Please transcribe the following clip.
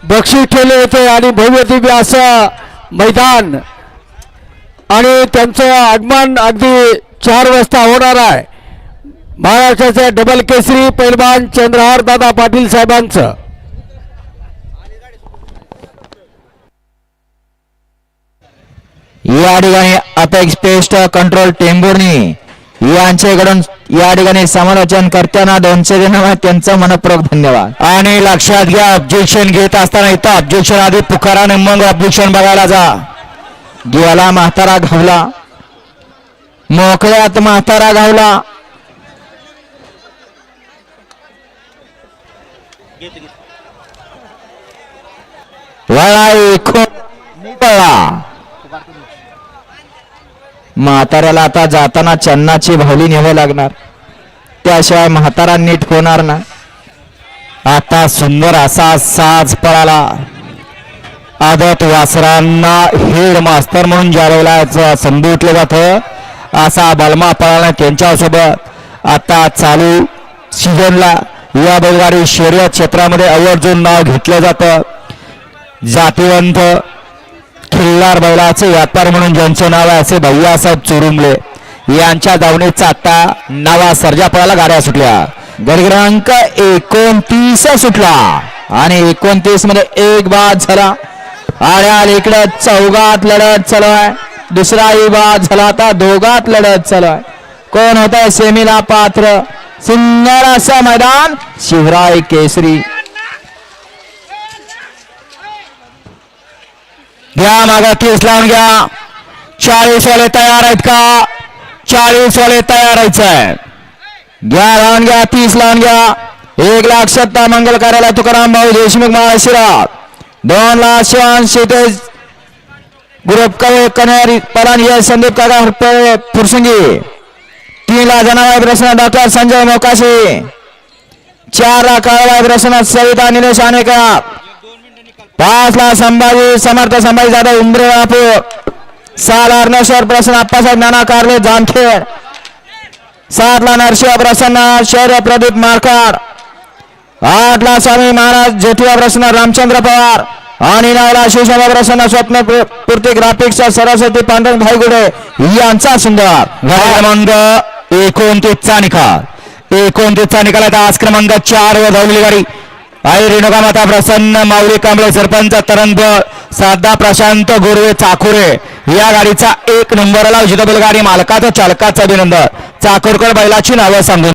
बक्षीस ठेवले होते आणि भव्य दिव्य असं मैदान आणि त्यांचं आगमन अगदी 4 वाजता होणार आहे. महाराष्ट्राचे डबल केसरी पैलवान चंद्रहार दादा पाटील साहेबांचं या ठिकाणी अपेक्स पेस्ट कंट्रोल टेंभुर्णी यांच्याकडून या ठिकाणी समालोचन करताना 200 देणार त्यांचं मनपूर्वक धन्यवाद. आणि लक्षात घ्या ऑब्जेक्शन घेत असताना इथं ऑब्जेक्शन आधी पुकाराने मग ऑब्जेक्शन बघायला जा. गेला म्हातारा घावला मोकळ्यात म्हातारा घावला. वळा पळा म्हाताऱ्याला आता जाताना चन्नाची भावली न्यावी लागणार त्याशिवाय म्हातारा नीट होणार ना. आता सुंदर असा साज पळाला. आदत वासरांना हेड मास्तर म्हणून ज्यावेळेला संबोधलं जातं असा बलमा पळाला त्यांच्यासोबत आता चालू सीझनला या बैलगाडी शर्यत क्षेत्रामध्ये आवर्जून नाव घेतलं जातं. जातीवंत खिल्लार बैलाचे व्यापार म्हणून ज्यांचे नाव आहे असे भैयासाहेब चोरुमले यांच्या दावणीचा आता नवा सर्जा पळाला. गाड्या सुटल्या. गडी क्रमांक 29 सुटला आणि 29 मध्ये एक बाद झाला. आड्याल इकडे चौघात लढत चालू आहे. दुसराही बाद झाला. आता दोघात लढत चालू आहे. कोण होत आहे सेमीला पात्र. सुंदर असं मैदान शिवराय केसरी. घ्या मागा 30 लावून घ्या. 40 वाले तयार आहेत का. 40 वाले तयार आहे. घ्या लावून घ्या. 30 लावून घ्या. 1 लाख सत्ता मंगल कार्यालय तुकाराम भाऊ देशमुख महाशिरात 2 लाख शिवान शेतेज ग्रुप कवे कनेरी पलान ये संदीप काका फुरसंगी 3 लाख जनाबाई प्रसन्न डॉक्टर संजय मोकाशी 4 लाख काळबाई प्रसन्न सविता निलेश आनेकर 5 लाख संभाजी समर्थ संभाजी जाधव उमरेपूर 6 लाख अर्णेश्वर प्रसन्न अप्पासाहेब नाना कारले जामखेड 7 लाख नरशिवा प्रसन्न शौर्य प्रदीप मारकाड 8 लाख स्वामी महाराज जेठिया प्रसन्न रामचंद्र पवार आणि 9 लाख शिवसेना प्रसन्न स्वप्न पूर्ती ग्राफिक्सचा सरस्वती पांडुरंग भाईगुडे यांचा सुंदर. क्रमांक 29 चा निकाल. 29 चा निकाल आहे. आज क्रमांक 4 वर धावलेली गाडी आई रेणुका माता प्रसन्न माऊली कांबळे सरपंच तरंबळ साधा प्रशांत गोरवे चाकुरे या गाडीचा 1 नंबरला उजित बैलगाडी मालकाचं चालकाचं अभिनंदन. चाकूरकर बैलाची नावं सांगून